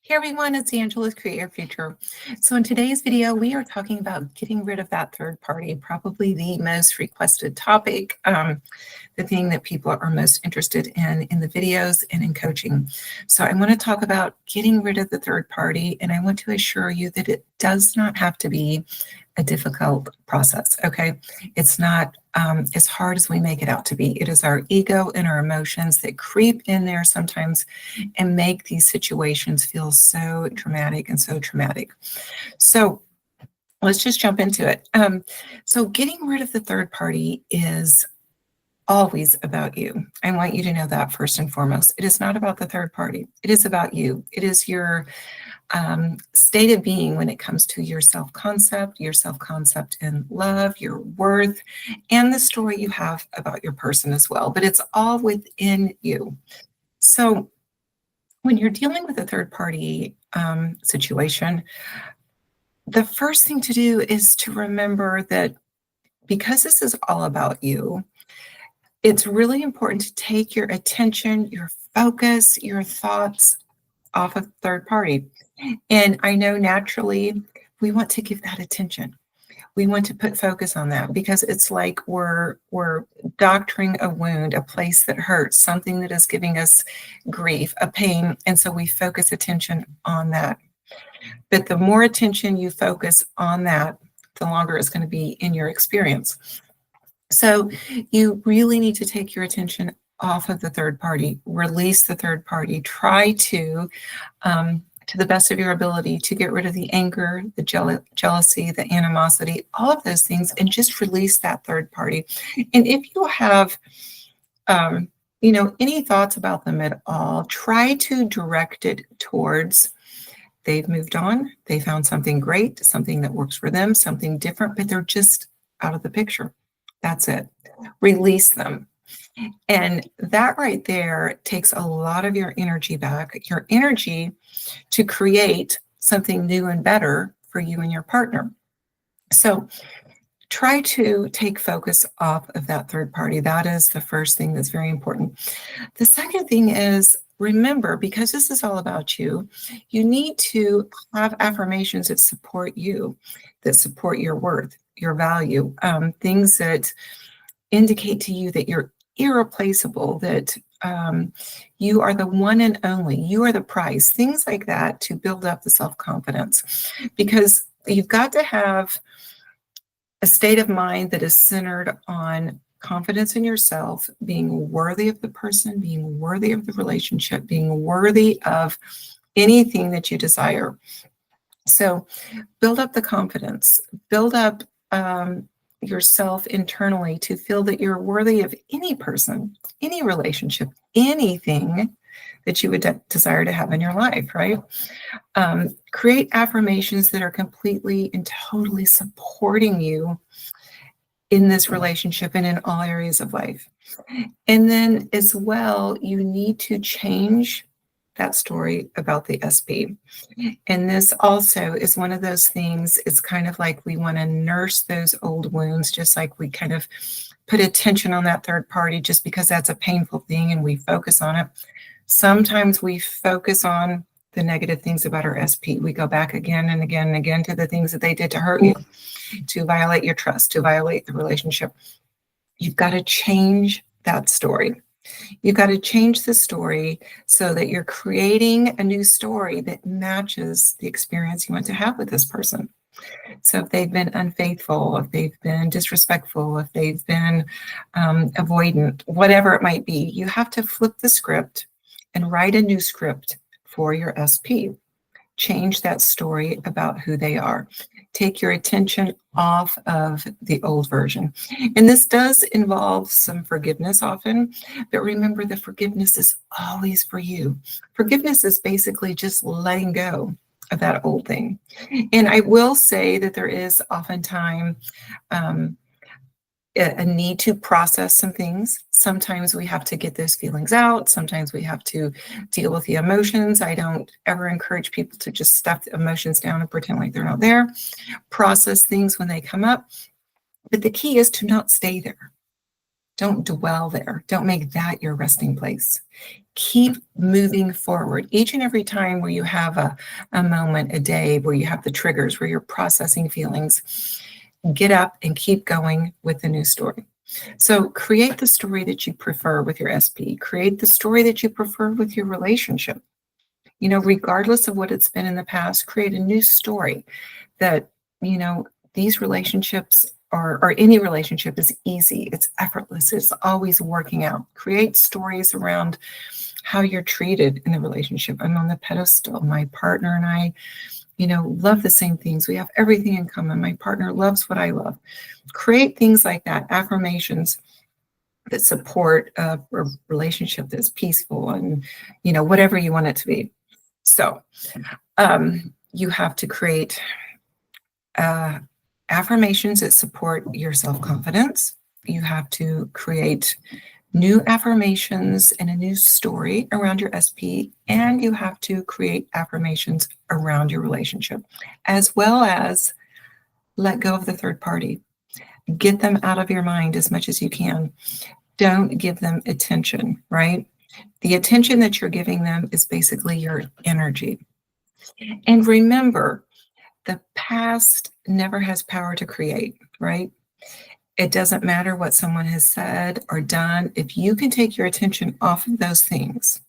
Hey everyone, it's Angela with Create Your Future. So in today's video, we are talking about getting rid of that third party, probably the most requested topic, the thing that people are most interested in the videos and in coaching. So I want to talk about getting rid of the third party, and I want to assure you that it does not have to be a difficult process, okay? It's not as hard as we make it out to be. It is our ego and our emotions that creep in there sometimes and make these situations feel so dramatic and so traumatic. So let's just jump into it. So getting rid of the third party is always about you. I want you to know that first and foremost. It is not about the third party. It is about you. It is your state of being when it comes to your self-concept in love, your worth, and the story you have about your person as well. But it's all within you. So when you're dealing with a third party situation, the first thing to do is to remember that because this is all about you, it's really important to take your attention, your focus, your thoughts off of third party. And I know naturally we want to give that attention. We want to put focus on that because it's like we're doctoring a wound, a place that hurts, something that is giving us grief, a pain. And so we focus attention on that. But the more attention you focus on that, the longer it's going to be in your experience. So you really need to take your attention off of the third party, release the third party, try to the best of your ability, to get rid of the anger, the jealousy, the animosity, all of those things, and just release that third party. And if you have, any thoughts about them at all, try to direct it towards they've moved on, they found something great, something that works for them, something different, but they're just out of the picture. That's it. Release them. And that right there takes a lot of your energy back, your energy to create something new and better for you and your partner. So try to take focus off of that third party. That is the first thing that's very important. The second thing is, remember, because this is all about you, you need to have affirmations that support you, that support your worth, your value, things that indicate to you that you're irreplaceable, that you are the one and only, you are the prize, things like that to build up the self-confidence. Because you've got to have a state of mind that is centered on confidence in yourself, being worthy of the person, being worthy of the relationship, being worthy of anything that you desire. So build up the confidence, build up yourself internally to feel that you're worthy of any person, any relationship, anything that you would desire to have in your life, right? Create affirmations that are completely and totally supporting you in this relationship and in all areas of life. And then as well, you need to change that story about the SP. And this also is one of those things, it's kind of like we want to nurse those old wounds, just like we kind of put attention on that third party just because that's a painful thing and we focus on it. Sometimes we focus on the negative things about our SP. We go back again and again and again to the things that they did to hurt you, to violate your trust, to violate the relationship. You've got to change that story. You've got to change the story so that you're creating a new story that matches the experience you want to have with this person. So if they've been unfaithful, if they've been disrespectful, if they've been avoidant, whatever it might be, you have to flip the script and write a new script for your SP. Change that story about who they are. Take your attention off of the old version. And this does involve some forgiveness often, but remember the forgiveness is always for you. Forgiveness is basically just letting go of that old thing. And I will say that there is oftentimes a need to process some things. Sometimes we have to get those feelings out. Sometimes we have to deal with the emotions. I don't ever encourage people to just stuff the emotions down and pretend like they're not there. Process things when they come up. But the key is to not stay there. Don't dwell there. Don't make that your resting place. Keep moving forward. Each and every time where you have a moment, a day where you have the triggers, where you're processing feelings, get up and keep going with the new story. So create the story that you prefer with your SP. Create the story that you prefer with your relationship. Regardless of what it's been in the past, create a new story that, these relationships or any relationship is easy. It's effortless. It's always working out. Create stories around how you're treated in the relationship. I'm on the pedestal. My partner and I, love the same things. We have everything in common. My partner loves what I love. Create things like that, affirmations that support a relationship that's peaceful and, whatever you want it to be. So you have to create affirmations that support your self-confidence. You have to create new affirmations and a new story around your SP, and you have to create affirmations around your relationship, as well as let go of the third party. Get them out of your mind as much as you can. Don't give them attention, right? The attention that you're giving them is basically your energy. And remember, the past never has power to create, right? It doesn't matter what someone has said or done. If you can take your attention off of those things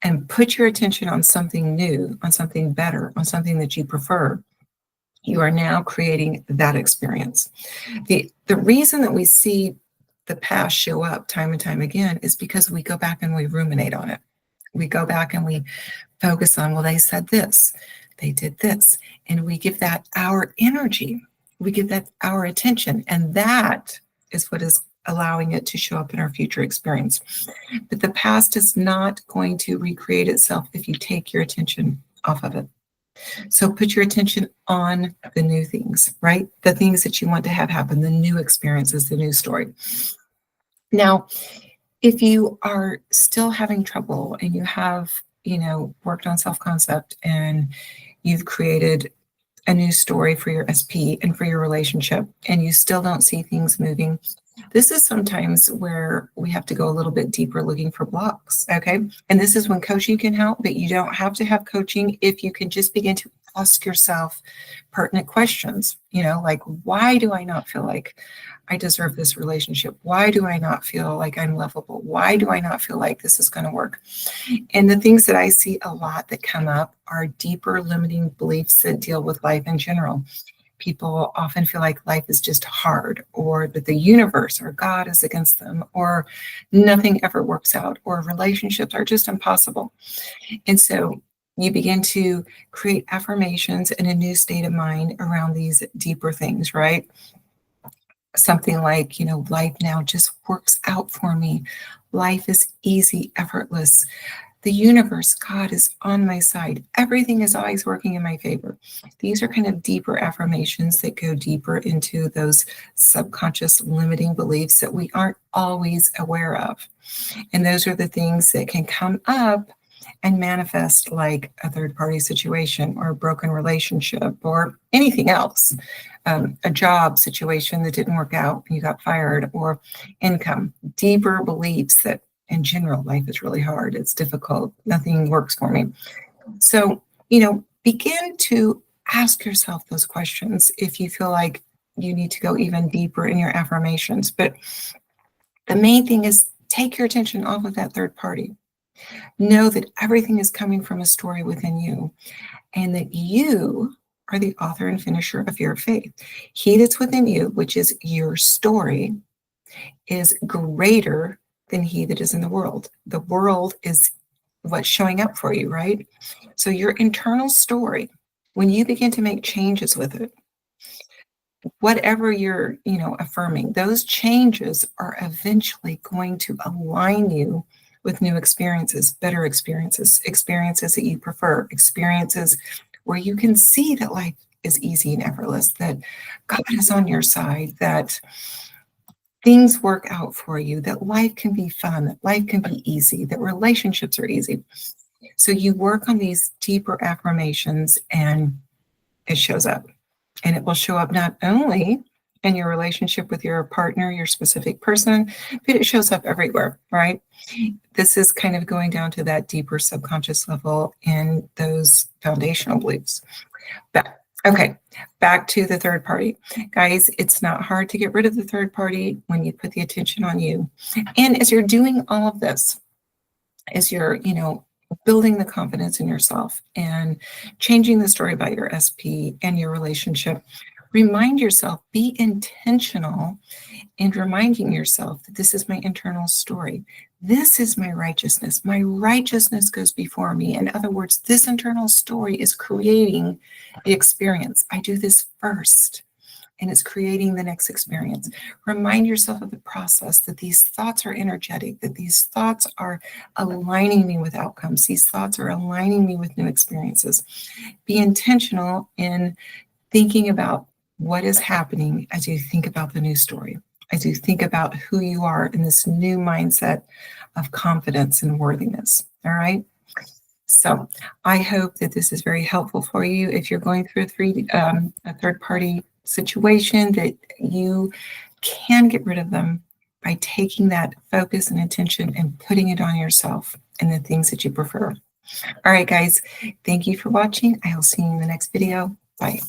and put your attention on something new, on something better, on something that you prefer, you are now creating that experience. The reason that we see the past show up time and time again is because we go back and we ruminate on it. We go back and we focus on, well, they said this, they did this, and we give that our energy, we give that our attention, and that is what is allowing it to show up in our future experience. But the past is not going to recreate itself if you take your attention off of it. So put your attention on the new things, right? The things that you want to have happen, the new experiences, the new story. Now, if you are still having trouble and you have, worked on self-concept and you've created a new story for your SP and for your relationship, and you still don't see things moving, this is sometimes where we have to go a little bit deeper looking for blocks, okay? And this is when coaching can help, but you don't have to have coaching if you can just begin to ask yourself pertinent questions, like, why do I not feel like I deserve this relationship? Why do I not feel like I'm lovable? Why do I not feel like this is going to work? And the things that I see a lot that come up are deeper limiting beliefs that deal with life in general. People often feel like life is just hard, or that the universe or God is against them, or nothing ever works out, or relationships are just impossible. And so you begin to create affirmations and a new state of mind around these deeper things, right? Something like, life now just works out for me. Life is easy, effortless. The universe, God is on my side. Everything is always working in my favor. These are kind of deeper affirmations that go deeper into those subconscious limiting beliefs that we aren't always aware of. And those are the things that can come up and manifest like a third party situation or a broken relationship or anything else, a job situation that didn't work out and you got fired, or income, deeper beliefs that in general, life is really hard. It's difficult. Nothing works for me. So, begin to ask yourself those questions if you feel like you need to go even deeper in your affirmations. But the main thing is take your attention off of that third party. Know that everything is coming from a story within you, and that you are the author and finisher of your faith. He that's within you, which is your story, is greater than he that is in the world. The world is what's showing up for you, right? So your internal story, when you begin to make changes with it, whatever you're, affirming, those changes are eventually going to align you with new experiences, better experiences, experiences that you prefer, experiences where you can see that life is easy and effortless, that God is on your side, that things work out for you, that life can be fun, that life can be easy, that relationships are easy. So you work on these deeper affirmations and it shows up. And it will show up not only in your relationship with your partner, your specific person, but it shows up everywhere, right? This is kind of going down to that deeper subconscious level in those foundational beliefs. Okay, back to the third party. Guys, it's not hard to get rid of the third party when you put the attention on you. And as you're doing all of this, as you're, building the confidence in yourself and changing the story about your SP and your relationship, remind yourself, be intentional in reminding yourself that this is my internal story. This is my righteousness. My righteousness goes before me. In other words, this internal story is creating the experience. I do this first, and it's creating the next experience. Remind yourself of the process, that these thoughts are energetic, that these thoughts are aligning me with outcomes. These thoughts are aligning me with new experiences. Be intentional in thinking about what is happening as you think about the new story, as you think about who you are in this new mindset of confidence and worthiness. All right. So I hope that this is very helpful for you. If you're going through a third party situation, that you can get rid of them by taking that focus and attention and putting it on yourself and the things that you prefer. All right, guys, thank you for watching. I will see you in the next video. Bye.